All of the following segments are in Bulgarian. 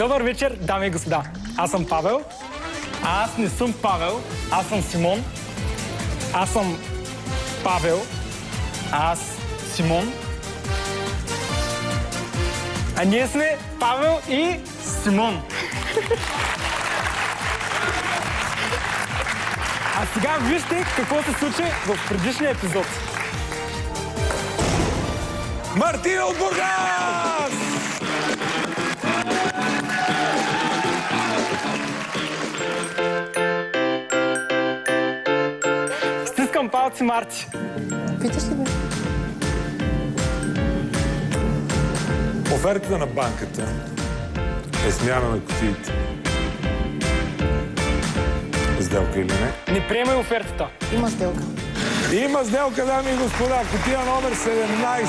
Добър вечер, дами и господа. Аз съм Павел. А аз не съм Павел, аз съм Симон. Аз съм Павел. Аз Симон. А ние сме Павел и Симон. А сега вижте какво се случи в предишния епизод. Мартин от Бургас! Стискам палци, Марти. Питаш ли бе? Офертата на банката е смяна на кутиите. Сделка или не? Не приемай офертата. Има сделка. Има сделка, дами и господа. Кутия номер 17.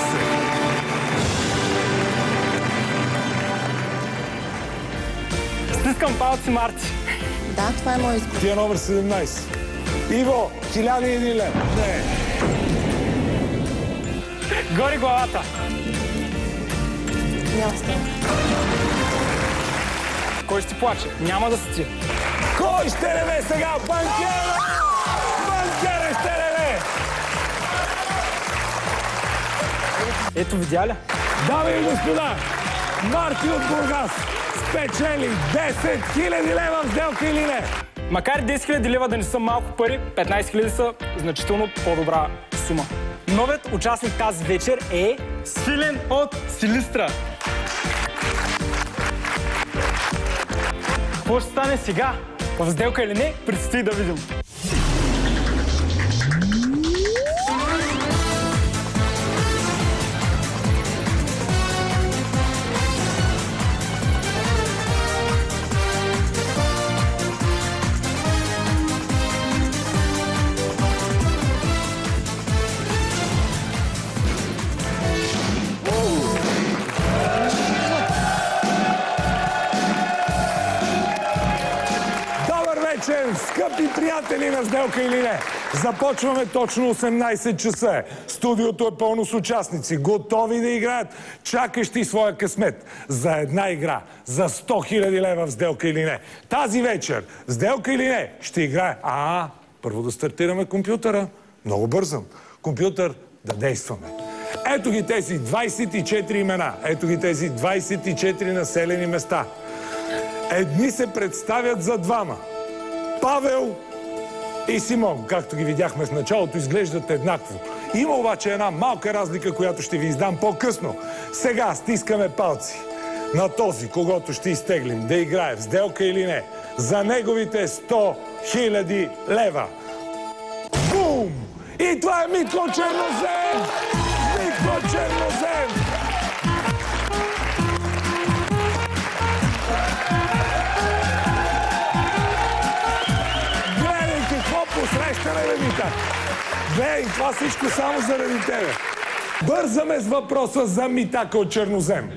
Стискам палци, Марти. Да, това е мой избор. Кутия номер 17. Иво, 1001 лев. Не. Гори главата. Няма сделка. Кой ще плаче? Няма да си ти. Кой ще реве сега? Банкера! Банкера ще реве! Ето, видя ли? Дами и господа, Марти от Бургас спечели 10 000 лева в сделка или не? Макар 10 000 лева да не са малко пари, 15 000 са значително по-добра сума. Новият участник тази вечер е Свилен от Силистра. Какво ще стане сега? В сделка или не? Предстои да видим. Скъпи приятели на сделка или не, започваме точно 18 часа. Студиото е пълно с участници, готови да играят, чакащи своя късмет за една игра, за 100 000 лева в сделка или не. Тази вечер, сделка или не, ще играе... Първо да стартираме компютъра. Много бързам. Компютър, да действаме. Ето ги тези 24 имена, ето ги тези 24 населени места. Едни се представят за двама. Павел и Симон, както ги видяхме в началото, изглеждат еднакво. Има обаче една малка разлика, която ще ви издам по-късно. Сега стискаме палци на този, когото ще изтеглим, да играе в сделка или не, за неговите 100 000 лева. Бум! И това е Митко Чернозем! Митко Чернозем! Посрещане, бе, Митак. Бей, това всичко само заради тебе. Бързаме с въпроса за Митака от Чернозем.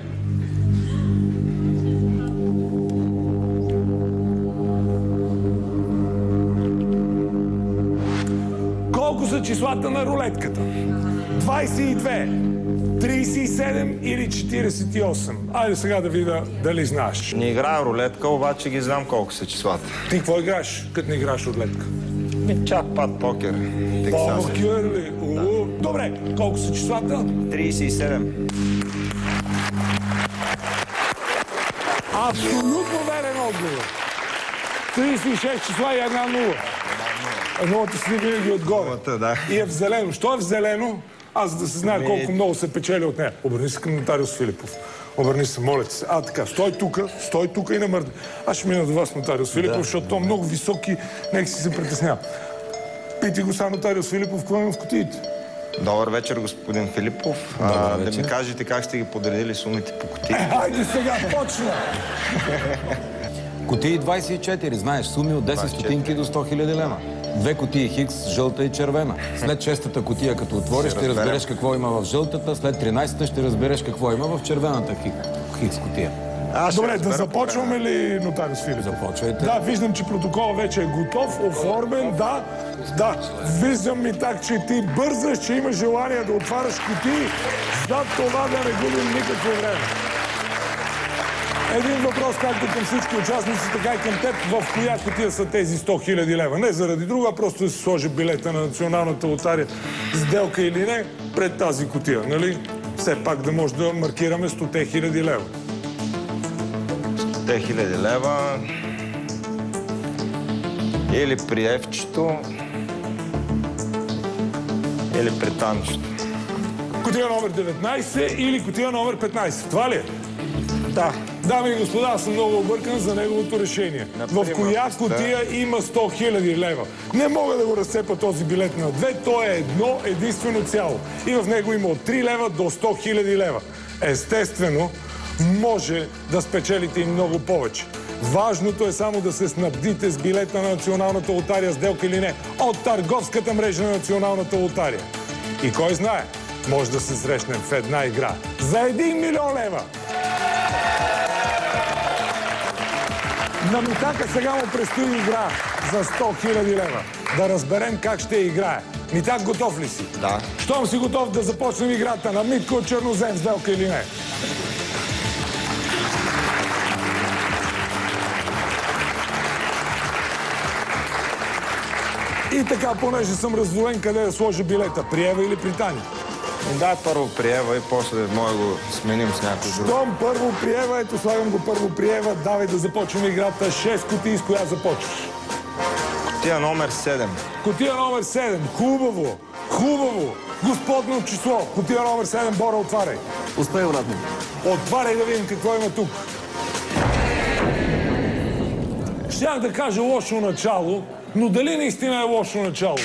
Колко са числата на рулетката? 22, 37 или 48? Айде сега да видя дали знаеш. Не играя рулетка, обаче ги знам колко са числата. Ти какво играеш, като не играеш рулетка? Чак-пат покер. Покер ли? Добре, колко са числата? 37. Абсолютно верен отговор. 36 числа и една нула. Нулата си винаги отгоре. Да. И е в зелено. Що е в зелено? Аз да се знае колко много се печели от нея. Обърни се към нотариус Филипов. Обърни се, моля ти се. Така, стой тук и не мърди. Аз ще мина до вас, нотариус Филипов, защото той е много висок и нека си се притеснява. Пити го са, нотариус Филипов, какво има в кутиите? Добър вечер, господин Филипов. Да ми кажете как сте ги подредили сумите по кутиите. Хайде сега, почна! Кутии 24, знаеш, суми от 10 стотинки до 100 000 лева. 2 кутии хикс, жълта и червена. След 6-та кутия, като отвориш, ще разбереш какво има в жълтата, след 13-та ще разбереш какво има в червената хикс кутия. Добре, да започваме ли, нотариус Филипов? Започвайте. Да, виждам, че протокола вече е готов, оформен, да. Виждам ми так, че ти бързаш, че имаш желание да отваряш кутии, за това да не губим никакво време. Един въпрос, както към всички участници, така и към теб. В коя кутия са тези 100 000 лева? Не заради друга, просто да се сложи билета на националната лотария, сделка или не, пред тази кутия, нали? Все пак да може да маркираме 100 000 лева. 100 000 лева или при Евчето, или при Танчето. Кутия номер 19 или кутия номер 15. Това ли е? Да. Дами и господа, аз съм много объркан за неговото решение. В коя кутия има 100 000 лева? Не мога да го разцепа този билет на две. То е едно единствено цяло. И в него има от 3 лева до 100 000 лева. Естествено, може да спечелите и много повече. Важното е само да се снабдите с билета на Националната лотария, сделка или не, от търговската мрежа на Националната лотария. И кой знае, може да се срещнем в една игра за 1 милион лева. На Митака сега му предстои игра за 100 000 лева. Да разберем как ще играе. Митак, готов ли си? Да. Щом си готов да започнем играта на Митко от Чернозем, сделка или не? И така, понеже съм раздвоен, къде да сложа билета? При Ева или при Таня? Да, първо при Ева и после може да го сменим с някой друг. Щом първо при Ева, ето слагам го първо при Ева. Давай да започваме играта. 6 кутии, с коя започваш? Кутия номер 7. Кутия номер 7. Хубаво. Хубаво. Господно число. Кутия номер 7. Бора, отваряй. Успей, обратно. Отваряй да видим какво има тук. Щях да кажа лошо начало, но дали наистина е лошо начало?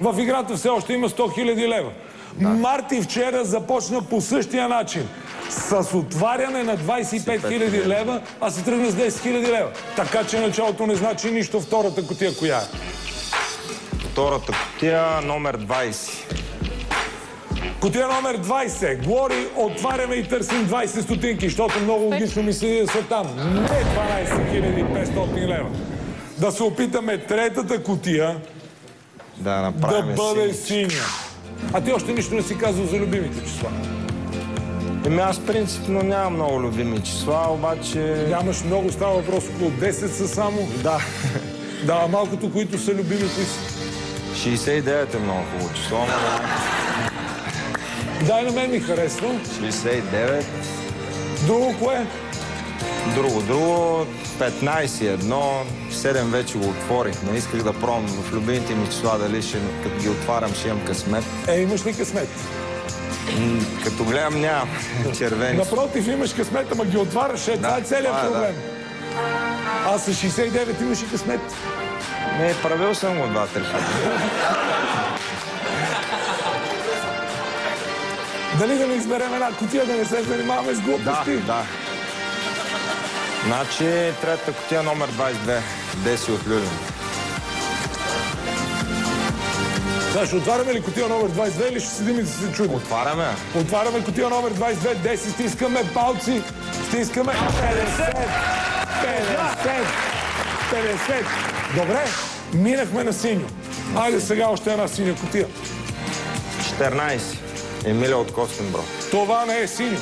В играта все още има 100 000 лева. Да. Марти вчера започна по същия начин. С отваряне на 25 000 лева, а се тръгна с 10 000 лева. Така че началото не значи нищо. Втората кутия коя е? Втората кутия номер 20. Кутия номер 20. Глори, отваряме и търсим 20 стотинки, защото много логично ми се са там. Не 12 500 лева. Да се опитаме третата кутия да бъде синя. А ти още нищо не си казал за любимите числа. Аз принципно нямам много любими числа, обаче... Нямаш много, става въпрос около 10 са само. Да. Да, малкото, които са любими, кои са? 69 е много хубаво число. Да, и на мен ми харесва. 69. Друго кое? Друго, 15-1, 7 вече го отворих. Не исках да пробвам в любимите ми числа, дали като ги отварям ще имам късмет. Имаш ли късмет? Като гледам нямам червени. Напротив, имаш късмет, ама ги отваряш. Това е целият проблем. Да. Аз с 69 имаш и късмет. Не, правил съм го 2-3 пъти. Дали да не изберем една кутия, да не се занимаваме с глупости? Да. Значи, третата кутия номер 22. Деси от Люлин. Да, ще отваряме ли кутия номер 22 или ще седим и да се чудим? Отваряме. Отваряме кутия номер 22. Деси, стискаме палци. Стискаме 50. 50. Добре, минахме на синьо. Айде сега още една синя кутия. 14. Емилия от Костенбро. Това не е синьо.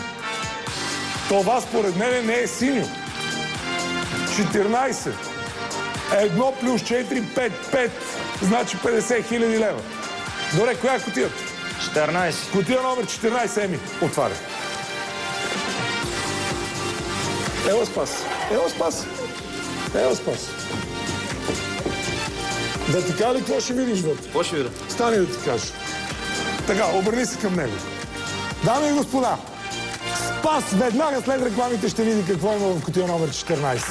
Това според мен не е синьо. 14. 1 плюс 4, 5. 5. Значи 50 000 лева. Добре, коя е кутията? 14. Кутия номер 14, Еми. Отваря. Ева спас. Да ти кажа ли какво ще видиш вътре? Какво ще видя? Стани да ти кажа. Така, обърни се към него. Дами и господа, Спас веднага след рекламите ще види какво има в кутия номер 14.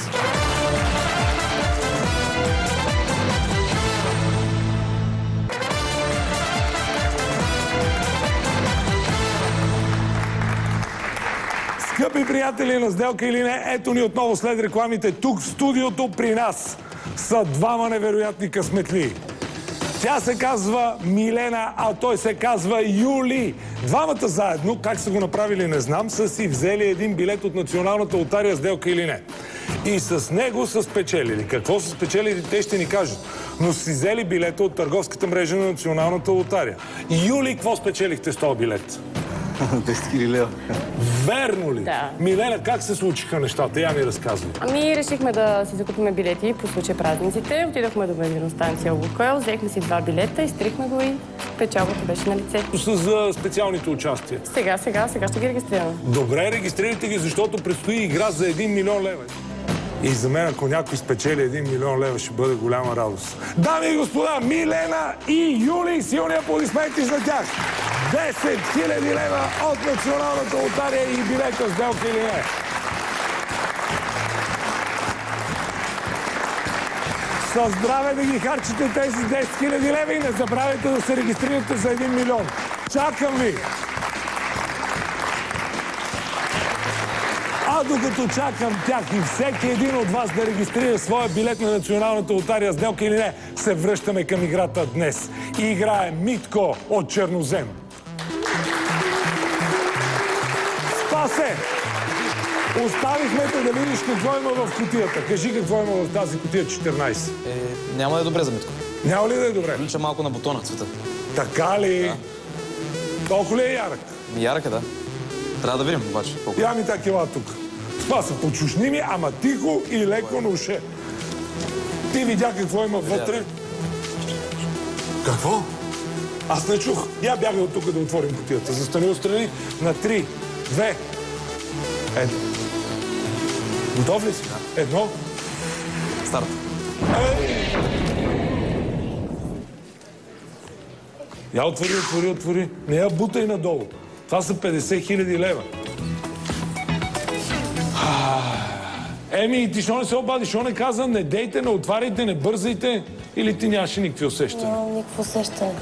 Скъпи приятели на сделка или не, ето ни отново след рекламите тук в студиото при нас са двама невероятни късметли. Тя се казва Милена, а той се казва Юли. Двамата заедно, как са го направили не знам, са си взели един билет от Националната лотария сделка или не. И с него са спечелили. Какво са спечелили, те ще ни кажат. Но си взели билета от търговската мрежа на Националната лотария. Юли, какво спечелихте с този билет? 10 000 лева. Верно ли? Да. Милена, как се случиха нещата? Я ми разказвай. Ами решихме да си закупим билети по случай празниците. Отидохме до бензиностанция Лукойл, взехме си 2 билета, изтрихме го и печалбата беше на лице. Са за специалните участия. Сега ще ги регистрираме. Добре, регистрирайте ги, защото предстои игра за 1 милион лева. И за мен, ако някой спечели 1 милион лева, ще бъде голяма радост. Дами и господа, Милена и Юли, силни аплодисменти за тях. 10 000 лева от Националната лотария и билета сделка или не. Със здраве да ги харчите тези 10 000 лева и не забравяйте да се регистрирате за 1 милион. Чакам ви! А докато чакам тях и всеки един от вас да регистрира своя билет на Националната лотария сделка или не, се връщаме към играта днес. И играе Митко от Чернозем. Спасе! Оставихме те да видиш какво има в кутията. Кажи какво има в тази кутия 14. Няма да е добре за Митко. Няма ли да е добре? Лича малко на бутона цвета. Така ли? Да. Толкова ли е ярък? Ярък е, да. Трябва да видим обаче. Я ми така кила тук. Спаса, почушни ми, ама тихо и леко на уше. Ти видя какво има вътре? Какво? Аз не чух. Я бягай от тук да отворим кутията. Застани отстрани на 3, 2, 1. Готов ли си? Едно. Старт. Я отвори. Не я бутай надолу. Това са 50 000 лева. Еми, ти що не се обади? Що не каза? Не дейте, не отваряйте, не бързайте? Или ти нямаше никакви усещания? Нямам никакво усещане.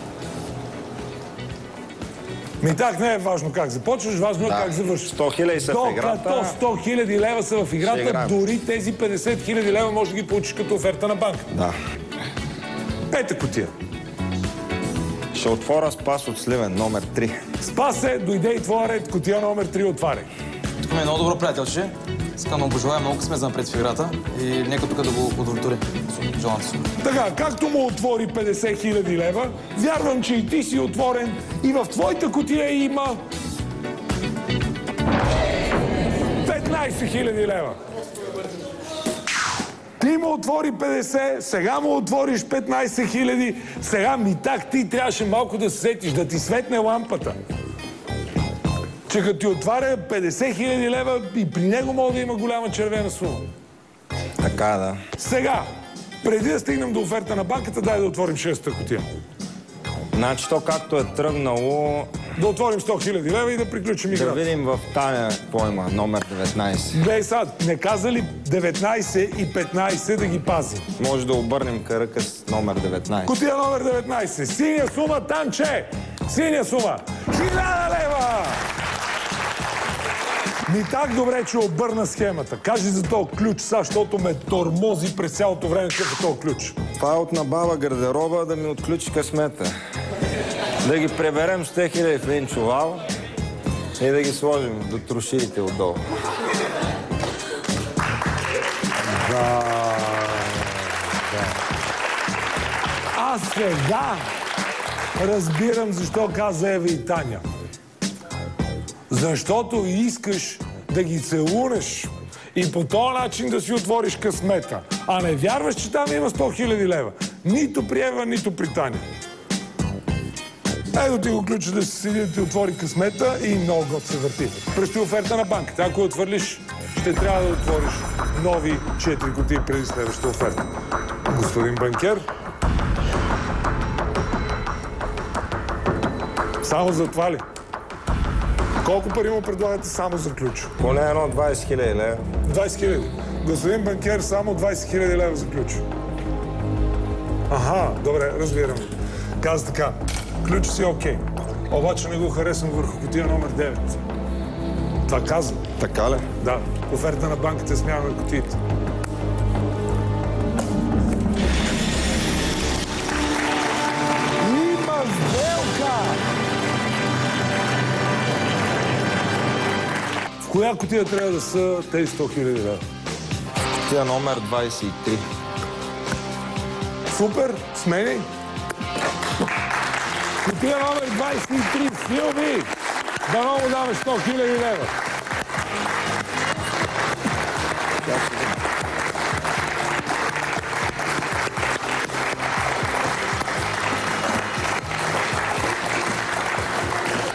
Ми так не е важно как започваш, важно е как завършиш. 100 000 са в играта. Докато 100 000 лева са в играта, дори тези 50 000 лева може да ги получиш като оферта на банка. Да. Пета кутия. Ще отворя Спас от Сливен, номер 3. Спасе, дойде и твоя ред, кутия номер 3 отваряй. Тук ми е много добро приятелче. Искам да му пожелая много късмет за напред в играта и нека тук да го удовлетвори. Желам си. Така, както му отвори 50 000 лева, вярвам, че и ти си отворен и в твоята кутия има 15 000 лева. Ти му отвори 50, сега му отвориш 15 000, сега Митак ти трябваше малко да се сетиш, да ти светне лампата. Че като ти отваря 50 000 лева и при него може да има голяма червена сума. Така, да. Сега, преди да стигнем до оферта на банката, дай да отворим 6-та кутия. Значи то както е тръгнало... Да отворим 100 000 лева и да приключим Да играта. видим в Таня какво има, номер 19. Глей сега, не каза ли 19 и 15 да ги пази? Може да обърнем кръка с номер 19. Кутия номер 19. Синя сума, Танче! Синя сума! 1000 лева! Ми так добре, че обърна схемата. Кажи за този ключ, сега, защото ме тормози през цялото време какъв е този ключ. Това е от на баба гардероба да ми отключи късмета. Да ги преберем с 100 000 в един чувал и да ги сложим до троширите отдолу. Да. Аз сега разбирам защо каза Ева и Таня. Защото искаш да ги целунеш и по този начин да си отвориш късмета. А не вярваш, че там има 100 000 лева. Нито при Ева, нито при Таня. Ето ти го ключа да си седи да ти отвори късмета и много год се върти. Предстои оферта на банката. Ако я отвърлиш, ще трябва да отвориш нови 4 кутии преди следващата оферта. Господин банкер. Само за това ли? Колко пари му предлагате само за ключ? Поне едно 20 000 лева. 20 000. Господин банкер, само 20 000 лева за ключ. Аха, добре, разбирам. Каза така, ключ си окей. Обаче не го харесвам върху кутия номер 9. Това казвам. Така ли? Да, оферта на банката е смяна на кутиите. Има сделка! В коя кутия трябва да са тези 100 000 лева? Кутия номер 23. Супер, смени. Кутия номер 23, Силви! Дано му даме 100 000 лева.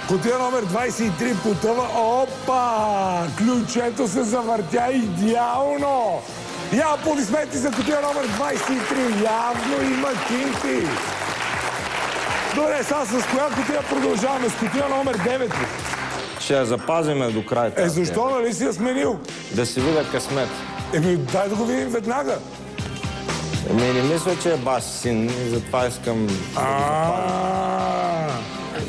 Кутия номер 23 потъва. Опа! Ключето се завъртя идеално! Я аплодисменти за кутия номер 23. Явно има кинти. Добре, сега с коя кутия продължаваме? С кутия номер 9. Ще я запазиме до край. Защо, нали си я сменил? Да си видя късмет. Дай да го видим веднага. Не мисля, че е баш син, и затова искам да го запазим.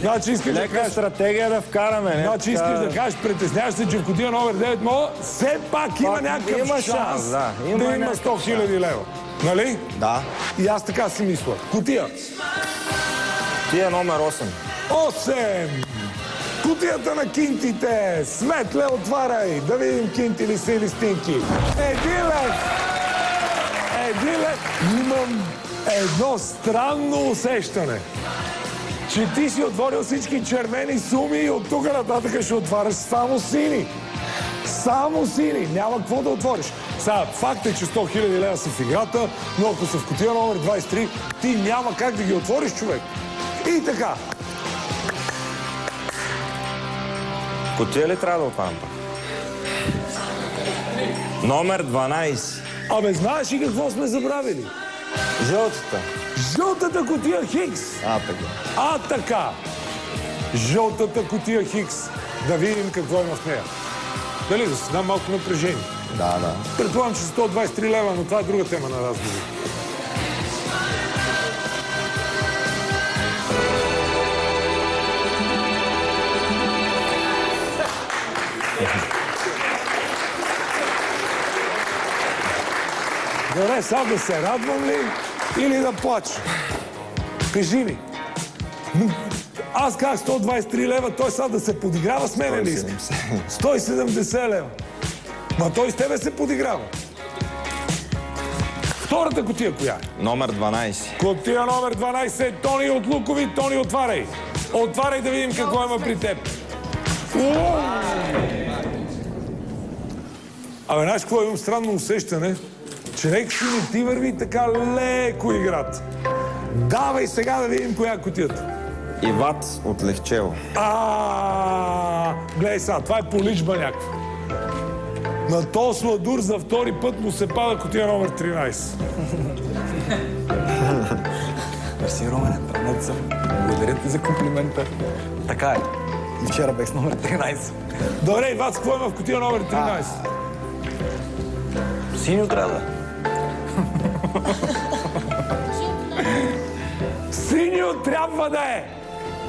Значи искаш да Лека кажеш... стратегия да вкараме, не? Значи искаш да кажеш, притесняваш се, че в кутия номер 9 мога, все пак има някакъв шанс да има 100 000 лева. Нали? Да. И аз така си мисля. Кутия. Кутия номер 8. 8! Кутията на кинтите! Светле, отваряй! Да видим кинти ли са или стинки. 1 лев! 1 лев! Имам едно странно усещане, че ти си отворил всички червени суми и от тук нататък ще отваряш само сини. Само сини. Няма какво да отвориш. Сега, факт е, че 100 000 лева са в играта, но ако са в кутия номер 23, ти няма как да ги отвориш, човек. И така. Кутия ли трябва да отварям пак? Номер 12. Абе, знаеш ли какво сме забравили? Жълтата. Жълтата кутия Хикс. Така. Така. Жълтата кутия Хикс. Да видим какво има в нея. Дали да си дам малко напрежение? Да. Предполагам, че 123 лева, но това е друга тема на разговор. Добре, сега да се радвам ли или да плача? Кажи ми. Аз казах 123 лева, той сега да се подиграва с мене ли? 170 лева. Ма той с тебе се подиграва. Втората кутия коя е? Номер 12. Кутия номер 12. Тони от Лукови. Тони, отваряй. Отваряй да видим какво има при теб. Абе, знаеш какво, имам странно усещане, че нека си не ти върви така леко играта. Давай сега да видим коя е кутията. Ивац от Лехчево. Гледай сега, това е поличба някаква. На този сладур за втори път му се пада кутия номер 13. Мерси, Румене, търнет съм. Благодаря ти за комплимента. Така е. И вчера бех с номер 13. Добре, Ивац, какво има в кутия номер 13? Синьо трябва да. Синьо трябва да е!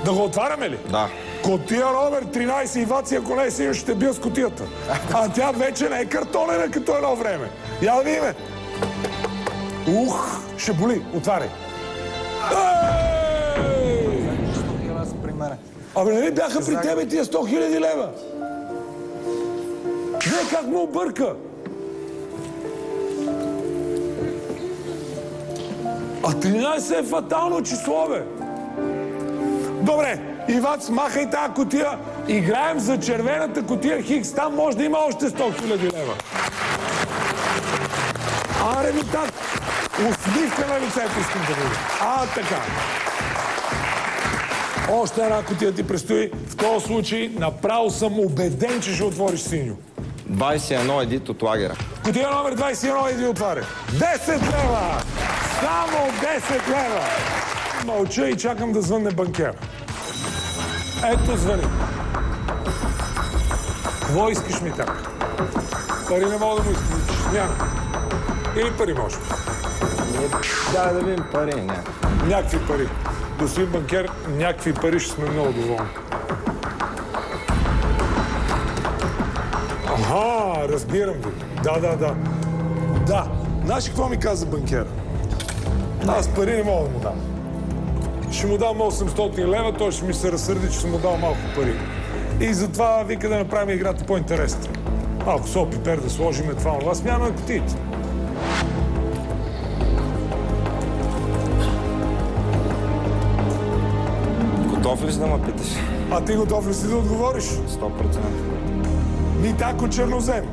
Да го отваряме ли? Да. Кутия номер 13, Иваци, ако не е синьо, ще бия с кутията. А тя вече не е картонена като едно време. Я да видиме. Ще боли. Отваряй. Абе, нали бяха при тебе тия 100 000 лева? Не, как му обърка? А 13 е фатално число, бе. Добре, Ивац, махай тази кутия. Играем за червената кутия Хикс. Там може да има още 100 000 лева. Аре ми так. Усмивка на лицето искам да видя. Така. Още една кутия ти предстои. В този случай направо съм убеден, че ще отвориш синьо. 21 Едит от лагера. Кутия номер 21 Еди отваря. 10 лева! Само 10 лева! Мълча и чакам да звънне банкер. Ето звъни. Какво искаш ми така? Пари не мога да му изключиш. Няма. Или пари може? Да видим пари, не. Някакви пари. Господин банкер, някакви пари ще сме много доволни. Разбирам ви. Да. Знаеш какво ми каза банкер? Аз пари не мога да му дам. Ще му дам 800 лева, той ще ми се разсърди, че съм му дал малко пари. И затова вика да направим играта по-интересна. Малко сол, пипер да сложим това смяна на кутиите. Готов ли си да ме питаш? А ти готов ли си да отговориш? 100%. Митако Чернозем.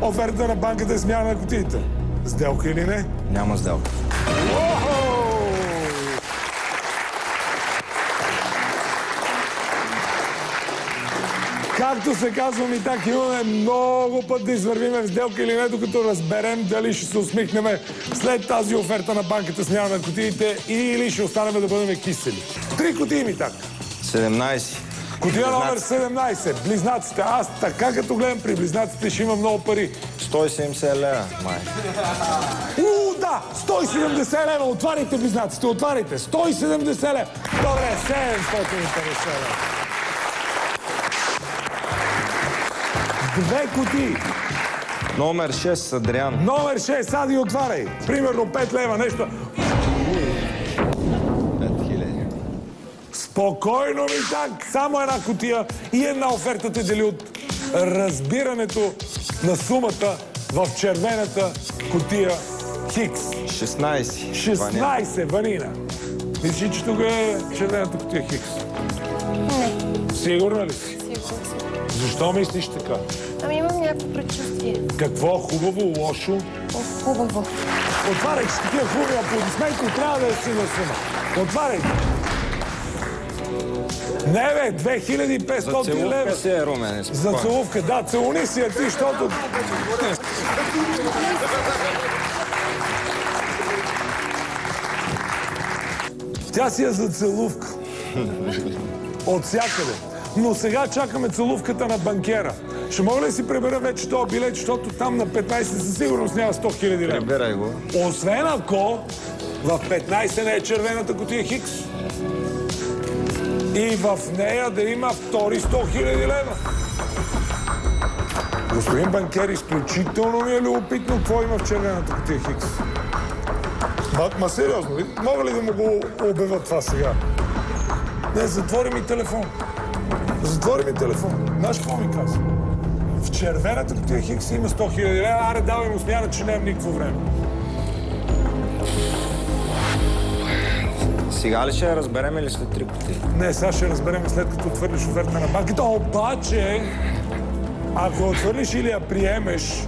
Оферта на банката е смяна на кутиите. Сделка или не? Няма сделка. Както се казва, Митак, имаме много път да извървиме в сделка или не, докато разберем дали ще се усмихнем след тази оферта на банката смяна на кутиите или ще останем да бъдем кисели. 3 кутии, Митак. 17. Кутия номер 17. Близнаците. Аз така като гледам при близнаците ще има много пари. 170 лева, май. Да! 170 лева. Отваряйте близнаците, отваряйте. 170 лева. Добре, 750 лева. 2 кутии. Номер 6, Адриан. Номер 6, Ади, отваряй. Примерно 5 лева, нещо. 5000. Спокойно, Митак. Само една кутия и една оферта те дели от разбирането на сумата в червената кутия Хикс. 16. 16, Ванина. Мислиш, че тук е червената кутия Хикс? Не. Сигурна ли си? Сигурно си. Защо мислиш така? Ами имам някакво предчувствие. Какво? Хубаво, лошо? Хубаво. Отваряйте с такива хубави аплодисменти, трябва да е силна сума. Отваряйте. Не бе, 2500 лева. За целувка си е, Румен. За целувка, да, целуни си я ти, защото... Тя си е за целувка. От всякъде. Но сега чакаме целувката на банкера. Ще мога ли си пребера вече този билет, защото там на 15 със сигурност няма 100 000 лева. Пребирай го. Освен ако в 15 не е червената кутия Хикс. И в нея да има втори 100 000 лева. Господин банкер, изключително ми е любопитно какво има в червената кутия Хикс. Ма сериозно, мога ли да му го обявя това сега? Не, затвори ми телефон. Затвори ми телефон. Знаеш какво ми каза? В червената кутия Хикс има 100 000 лева. Аре, давай му смяна, че нямам никакво време. Сега ли ще я разберем или след 3 кутии? Не, сега ще разберем след като отвърлиш оферта на банката. Обаче, ако отвърлиш или я приемеш,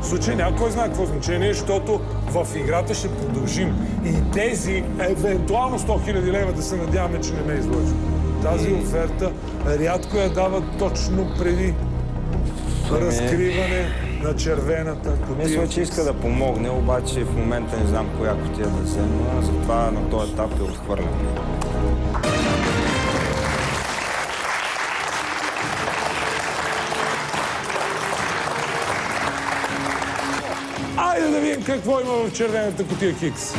в случай някой знае какво значение, защото в играта ще продължим. И тези, евентуално 100 000 лева, да се надяваме, че не ме излъжи. Тази оферта рядко я дават точно преди разкриване на червената кутия. Мисля, че иска да помогне, обаче в момента не знам коя кутия да взема, затова на този етап я отхвърлям. Айде да видим какво има в червената кутия Хикс.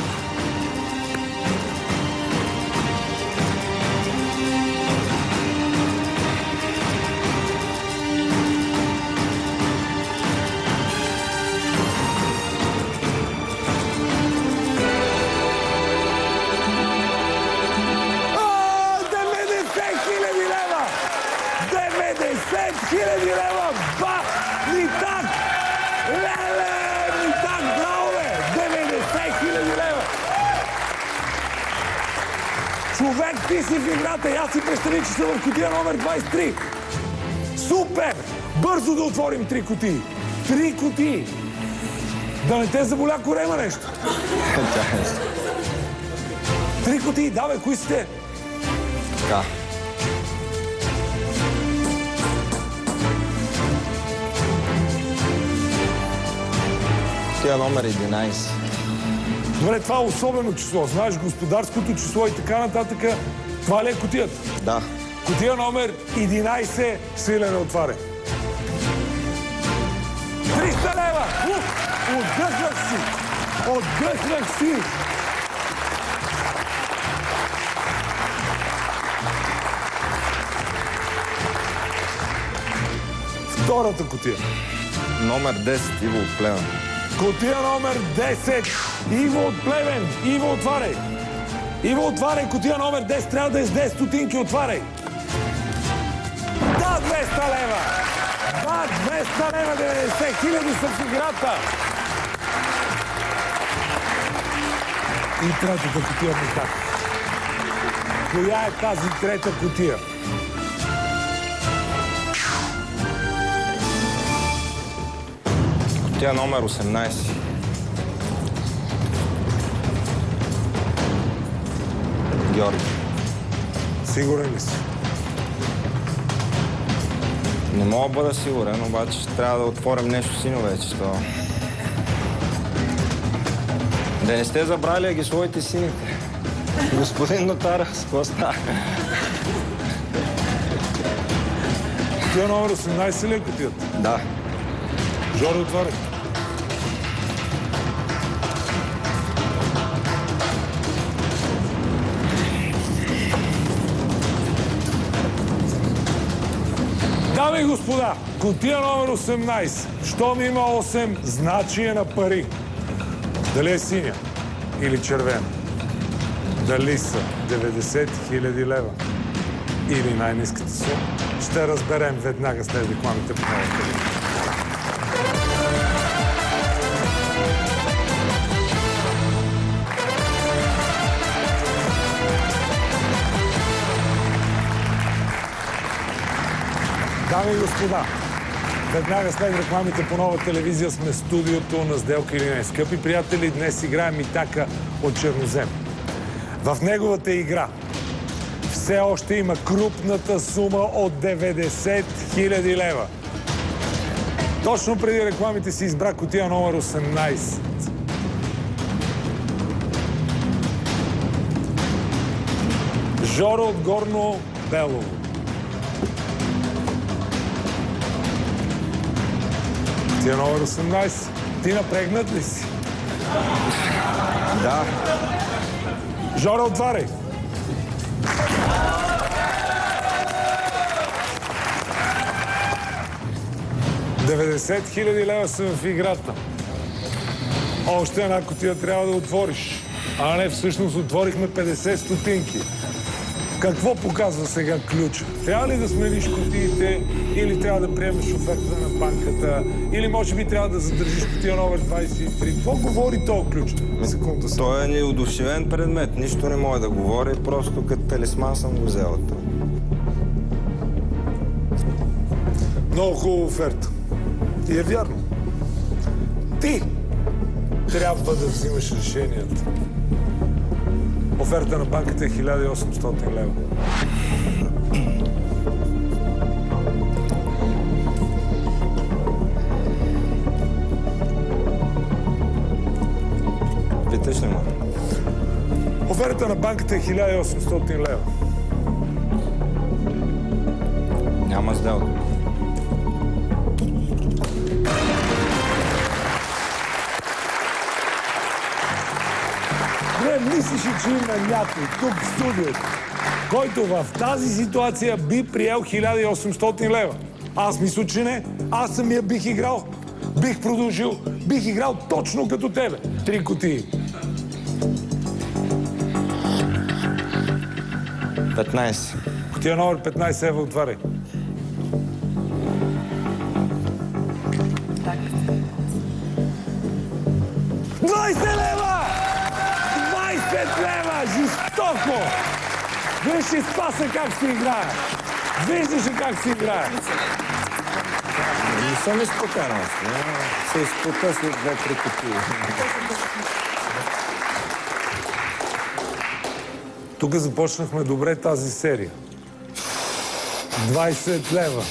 Човек, ти си в играта и аз си представи, че съм в кутия номер 23. Супер! Бързо да отворим 3 кутии. 3 кутии. Да не те заболя корема нещо. 3 кутии. Да, бе, кои сте? Така. Кутия номер 11. Добре, това е особено число. Знаеш, господарското число и така нататък. Това ли е кутията? Да. Кутия номер 11. Свилене, отваря. 300 лева! Отдъхнах си! Отдъхнах си! Втората кутия. Номер 10, Иво от Плевен. Кутия номер 10. Иво от Плевен. Иво, отваряй. Иво, отваряй. Кутия номер 10. Трябва да е с 10 стотинки. Отваряй. Да, 200 лева. Да, 200 лева. 90 хиляди са в играта. И третата кутия ми така. Коя е тази трета кутия? Кутия номер 18. Георги. Сигурен ли си? Не мога да бъда сигурен, обаче ще трябва да отворим нещо синьо вече. Да не сте забрали да ги сложите сините. Господин нотар, с какво става? Кутия номер 18 ли е кутията? Да. Жоро, отваряй. Дами и господа, кутия номер 18. Щом има 8, значи е на пари. Дали е синя или червена? Дали са 90 000 лева или най-ниската сума? Ще разберем веднага след рекламите по новата телевизия. Дами и господа, веднага след рекламите по нова телевизия сме в студиото на Сделка или не. Скъпи приятели, днес играем Итака от Чернозем. В неговата игра все още има крупната сума от 90 000 лева. Точно преди рекламите си избра кутия номер 18. Жоро от Горно Белово. Кутия номер 18. Ти напрегнат ли си? Да. Жоро, отваряй. $90 000 лева са в играта. Още една кутия трябва да отвориш. А не, всъщност отворихме 50 стотинки. Какво показва сега ключа? Трябва ли да смениш кутиите или трябва да приемеш офертата на банката? Или може би трябва да задържиш кутия номер 23? Какво говори този ключ? Секунда. Той е неодушевен предмет. Нищо не може да говори, просто като талисман съм го взела. Много хубава оферта. И е вярно. Ти трябва да взимаш решенията. Оферта на банката е 1800 лева. Питаш ли ме? Оферта на банката е 1800 лева. Няма сделка. Не мислиш, че има някой тук в студиото, който в тази ситуация би приел 1800 лева. Аз мисля, че не. Аз самия бих играл. Бих продължил. Бих играл точно като тебе. 3 кутии. 15. Кутия номер 15, Ева, отваряй. Так. 20 лева! 20 лева! Жестоко! Виж и Спаса как се играе. Виждаш ли как се играе? Не съм изпотен. Се изпота след 2-3 кутии. Тук започнахме добре тази серия. 20 лева.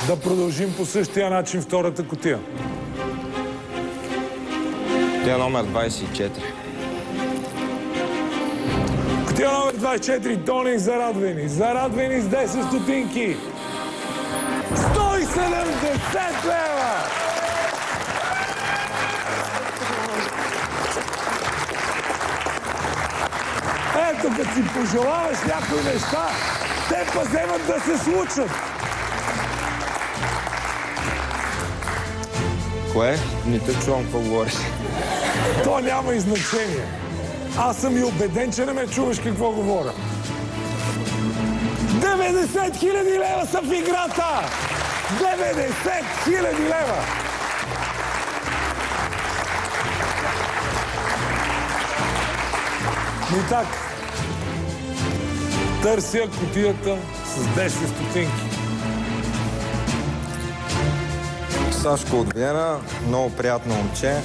Да продължим по същия начин втората кутия. Кутия номер 24. Кутия номер 24, тоник зарадвени. Зарадвени с 10 стотинки. 170 лева! Ето, като си пожелаваш някои неща, те паземат да се случат. Кое? Не те чувам какво говориш. То няма и значение. Аз съм и убеден, че не ме чуваш какво говоря. 90 000 лева са в играта! 90 000 лева! И так, търся кутията с 10 стотинки. Сашко от Виена, много приятно момче.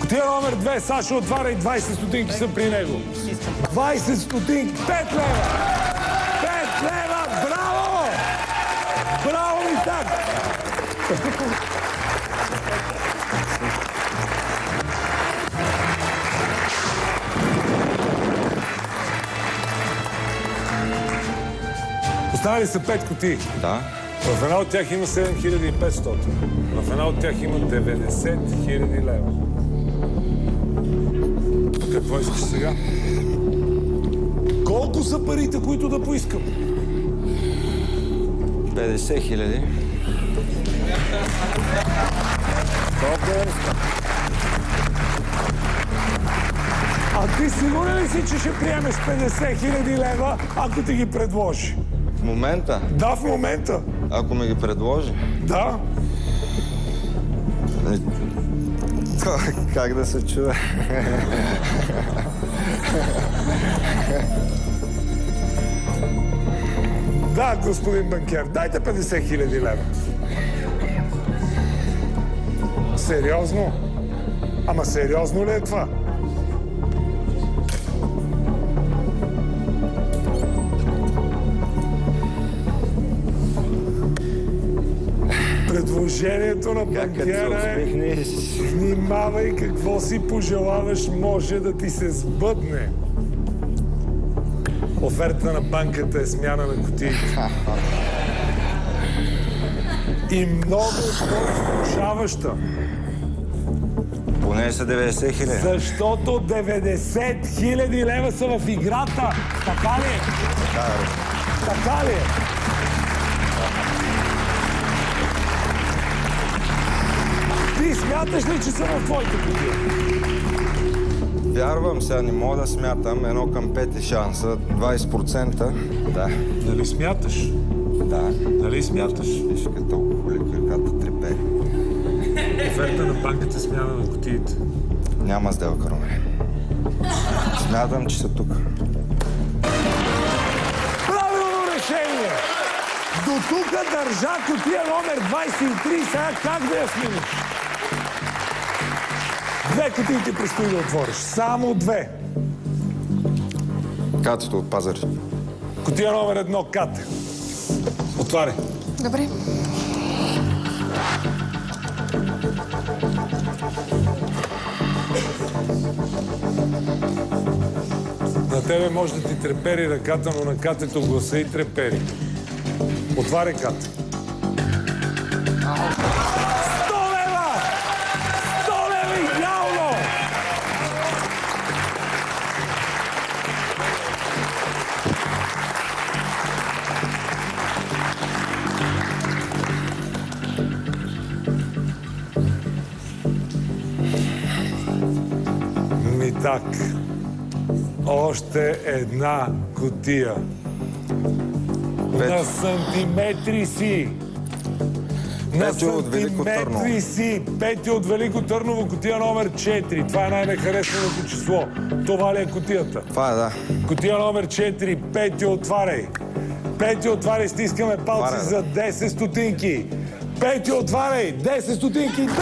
Кутия номер 2, Сашо отваря и 20 стотинки са при него. 20 стотинки, 5 лева! 5 лева, браво! Браво ми так! Останали са 5 кутии. Да. В една от тях има 7500. В една от тях има 90 000 лева. Какво искаш сега? Колко са парите, които да поискам? 50 000. А ти сигурен ли си, че ще приемеш 50 000 лева, ако ти ги предложи? В момента, Да, в момента. ако ми ги предложи, Да. как да се чуе? Да, господин банкер, дайте 50 000 лева. Сериозно? Ама сериозно ли е това? Предложението на банкера е: внимавай какво си пожелаваш, може да ти се сбъдне. Оферта на банката е смяна на кутиите. И много по-изкушаваща. Поне са 90 000. Защото 90 000 лева са в играта. Така ли е? Така ли е? Ти смяташ ли, че са в твоите кутия? Вярвам сега, не мога да смятам. 1 към 5 е шанса. 20%. Да. Дали смяташ? Да. Дали смяташ? Виж като краката трепери. Оферта на банката е смяна на кутиите. Няма сделка, Румен. Смятам, че са тук. Правилно решение! До тук държа кутия номер 23. Сега как да я снимеш? 2 кутии ти предстои да отвориш. Само 2. Катето от Пазари. Кутия номер 1, Кате. Отваряй. Добре. На тебе може да ти трепери ръката, но на Катето гласа и трепери. Отваряй, Кате. 100 лева! 100 лева идеално! Ми так. Още една кутия. На сантиметри си. На Петю от Велико Търново. сантиметри си. Петю от Велико Търново, кутия номер 4. Това е най-нехаресваното число. Това ли е кутията? Това е, да. Кутия номер 4. Петю, отваряй. Петю, отваряй. Стискаме палци Отваряй, за 10 стотинки. Петю, отваряй. 10 стотинки. Да! 10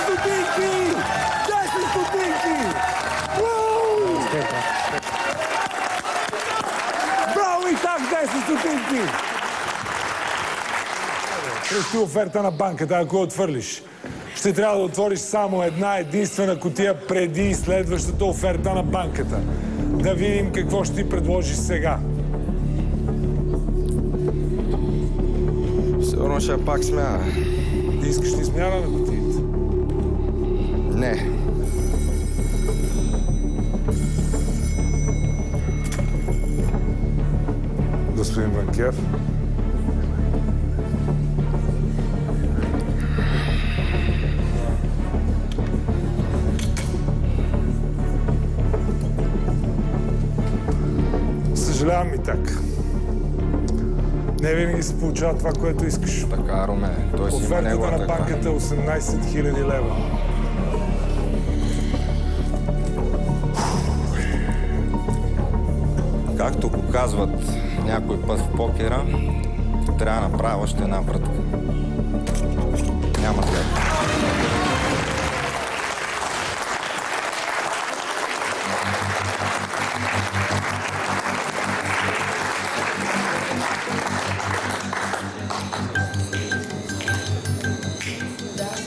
стотинки! 10 стотинки! Уу! Браво и так, 10 стотинки! Предстои оферта на банката, ако отвърлиш. Ще трябва да отвориш само една единствена кутия преди следващата оферта на банката. Да видим какво ще ти предложиш сега. Сигурно ще е пак смяна. Ти искаш ли смяна на кутиите? Не. Господин банкер. Съжалявам и так. Не винаги се получава това, което искаш. Така, Румен. Той си има Офертата неговата на така. банката е 18 000 лева. Както го казват някой път в покера, трябва да направя още една вратка. Няма да.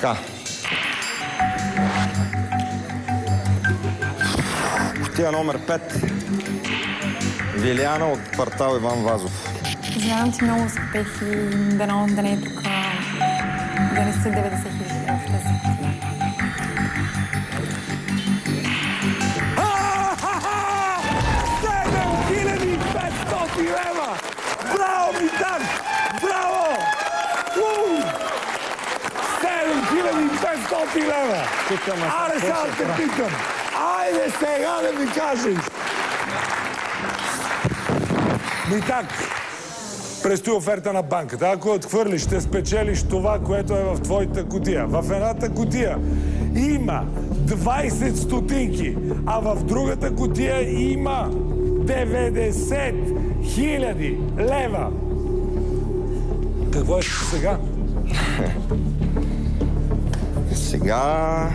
Така. Кутия номер 5. Вилиана от квартал Иван Вазов. Пожелавам ти много успех и дано да не е тук, да не са 90 000 в тази кутия. 7500 лева! Браво, Митак! Браво! 7500 лева! Аре, сега те питам! Айде сега да ми кажеш! Митак, предстои оферта на банката. Ако отхвърлиш, ще спечелиш това, което е в твоята кутия. В едната кутия има 20 стотинки, а в другата кутия има 90 000 лева. Какво е сега? Сега...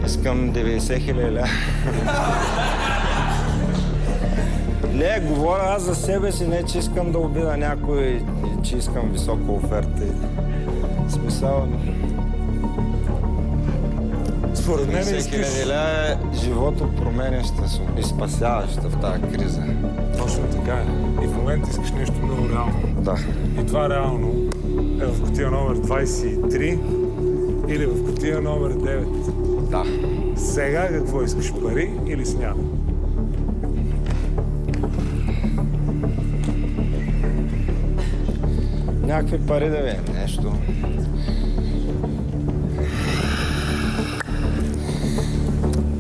Искам 90 000 лева. Не, говоря аз за себе си, не че искам да обида някой, че искам висока оферта. Смисъл... Според мен 90 искаш... 000 лева е живото променяща и спасяваща в тази криза. Точно така е. И в момента искаш нещо много реално. Да. И това реално е в кутия номер 23 или в кутия номер 9. Да. Сега какво искаш? Пари или смяна? Някакви пари да ви нещо.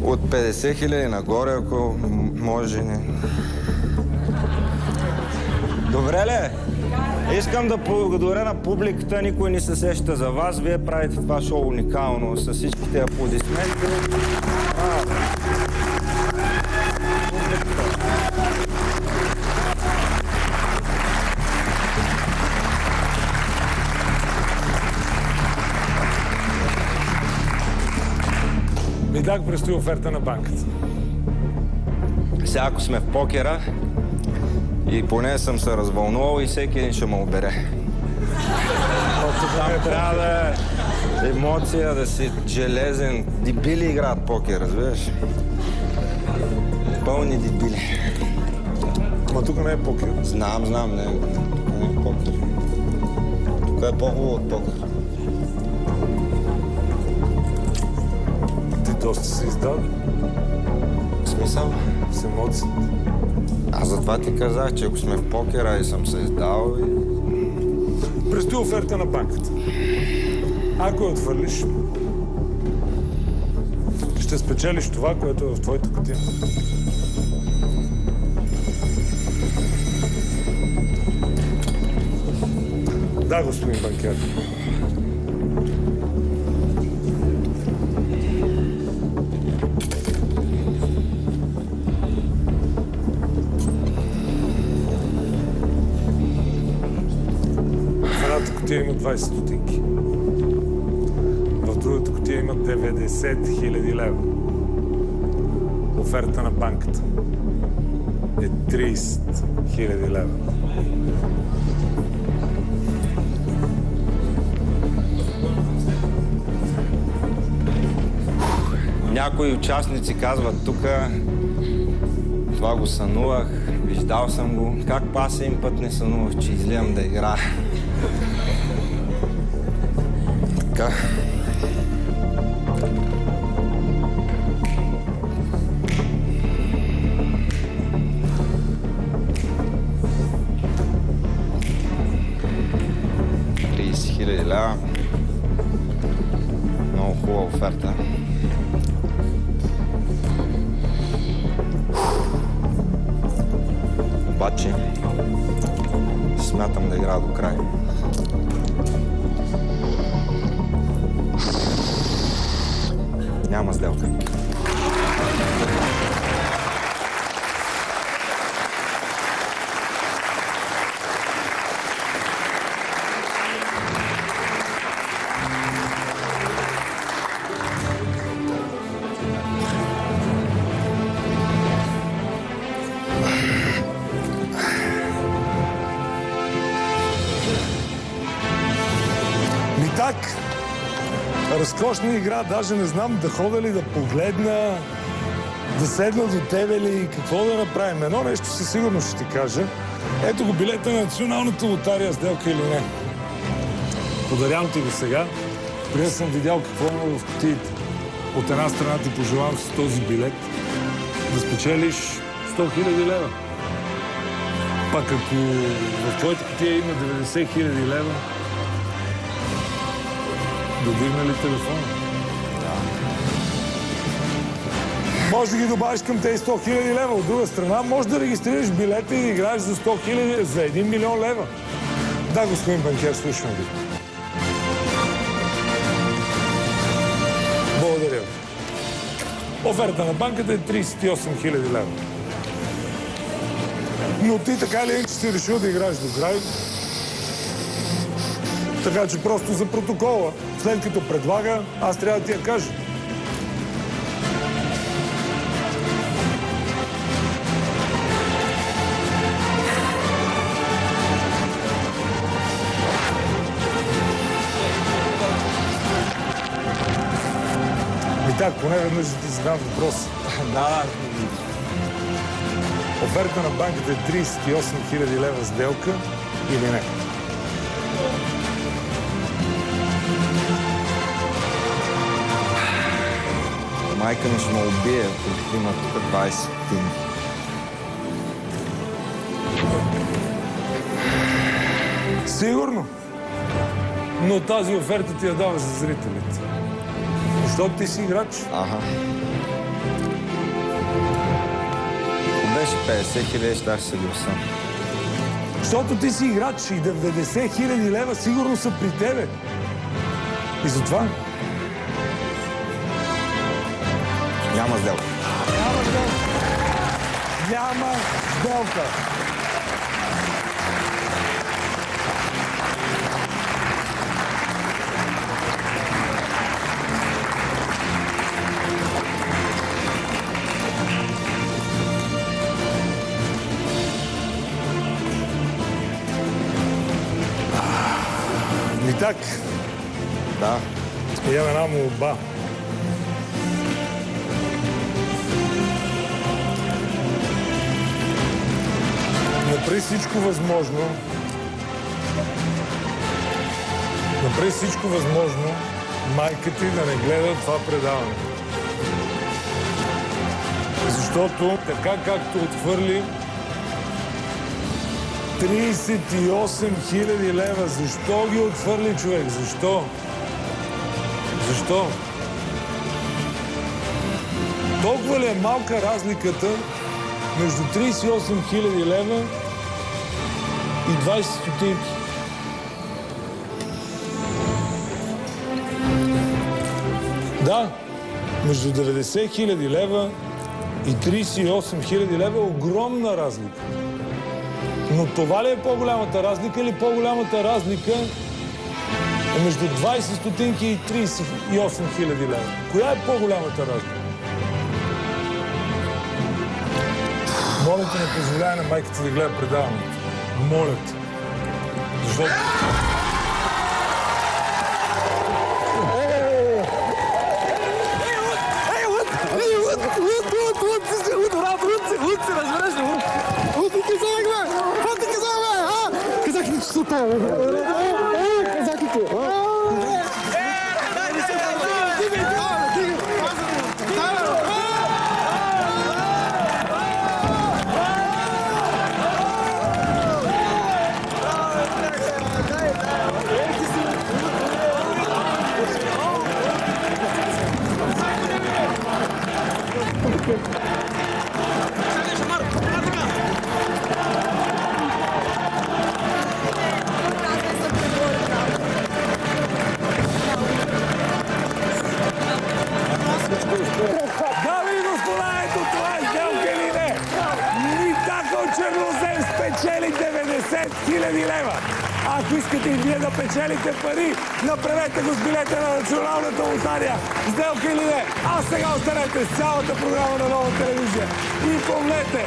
От 50 000 нагоре, ако може не. Добре ли? Искам да благодаря на публиката, никой не се сеща за вас. Вие правите това шоу уникално с всичките аплодисменти. Митак, предстои оферта на банката. Сега, ако сме в покера, и поне съм се развълнувал и всеки един ще ме обере. Там трябва да е емоция, да си железен. Дебили играят покер, разбираш? Пълни дебили. Ама тук не е покер. Знам, не. Тук не е покер. Тук е по-хубаво от покер. Ти доста се издал. В смисъл? С емоции. Аз затова ти казах, че ако сме в покера и съм се издал и... Предстои оферта на банката. Ако я отвърлиш, ще спечелиш това, което е в твоята кутия. Да, господин банкер. В едната кутия има 20 стотинки. В другата кутия има 90 000 лева. Оферта на банката е 30 000 лева. Някои участници казват тук, това го сънувах, виждал съм го. Как аз един път не сънувах, че излизам да играя. Така. Лева. Много хубава оферта. Обаче смятам да играя до край. Няма сделка. Разкошна игра, даже не знам да ходя ли да погледна, да седна до тебе ли, какво да направим. Едно нещо със сигурност ще ти кажа. Ето го билета на Националната лотария, сделка или не. Подарявам ти го сега, преди съм видял какво има в кутиите. От една страна ти пожелавам с този билет да спечелиш 100 000 лева. Пак ако в твоята кутия има 90 000 лева, да дигна ли телефона? Да. Може да ги добавиш към тези 100 000 лева. От друга страна, може да регистрираш билета и да играеш за 100 000, за 1 милион лева. Да, господин банкер, слушам ви. Благодаря ви. Оферта на банката е 38 000 лева. Но ти така ли е, че си решил да играеш до край? Така че просто за протокола, след като предлага, аз трябва да ти я кажа. И так, поне веднъж да ти задам въпрос. Да. Оферта на банката е 38 000 лева сделка или не? Майка ми ще ме убие, ако има тук 20 стотинки. Сигурно. Но тази оферта ти я дава за зрителите. Защото ти си играч. Аха. Ако беше 50 000, ще се гласа. Защото ти си играч и 90 000 лева сигурно са при тебе. И затова... Няма сделка. Няма сделка. Няма сделка. И так. Да. Имам една молба. Направи всичко възможно. Направи всичко възможно майка ти да не гледа това предаване. Защото така както отхвърли 38 000 лева. Защо ги отхвърли човек? Защо? Защо? Толкова ли е малка разликата между 38 000 лева и 20 стотинки? Да, между 90 000 лева и 38 000 лева е огромна разлика. Но това ли е по-голямата разлика или по-голямата разлика е между 20 стотинки и 38 000 лева? Коя е по-голямата разлика? Моля те, не позволяй на майката да гледа предаването. Моля те. Защото... Дами и господа, ето това е сделка или не? Митако Чернозем спечели 90 000 лева. Ако искате и вие да печелите пари, направете го с билета на Националната лотария. Сделка или не? А сега останете с цялата програма на Нова телевизия. И помнете,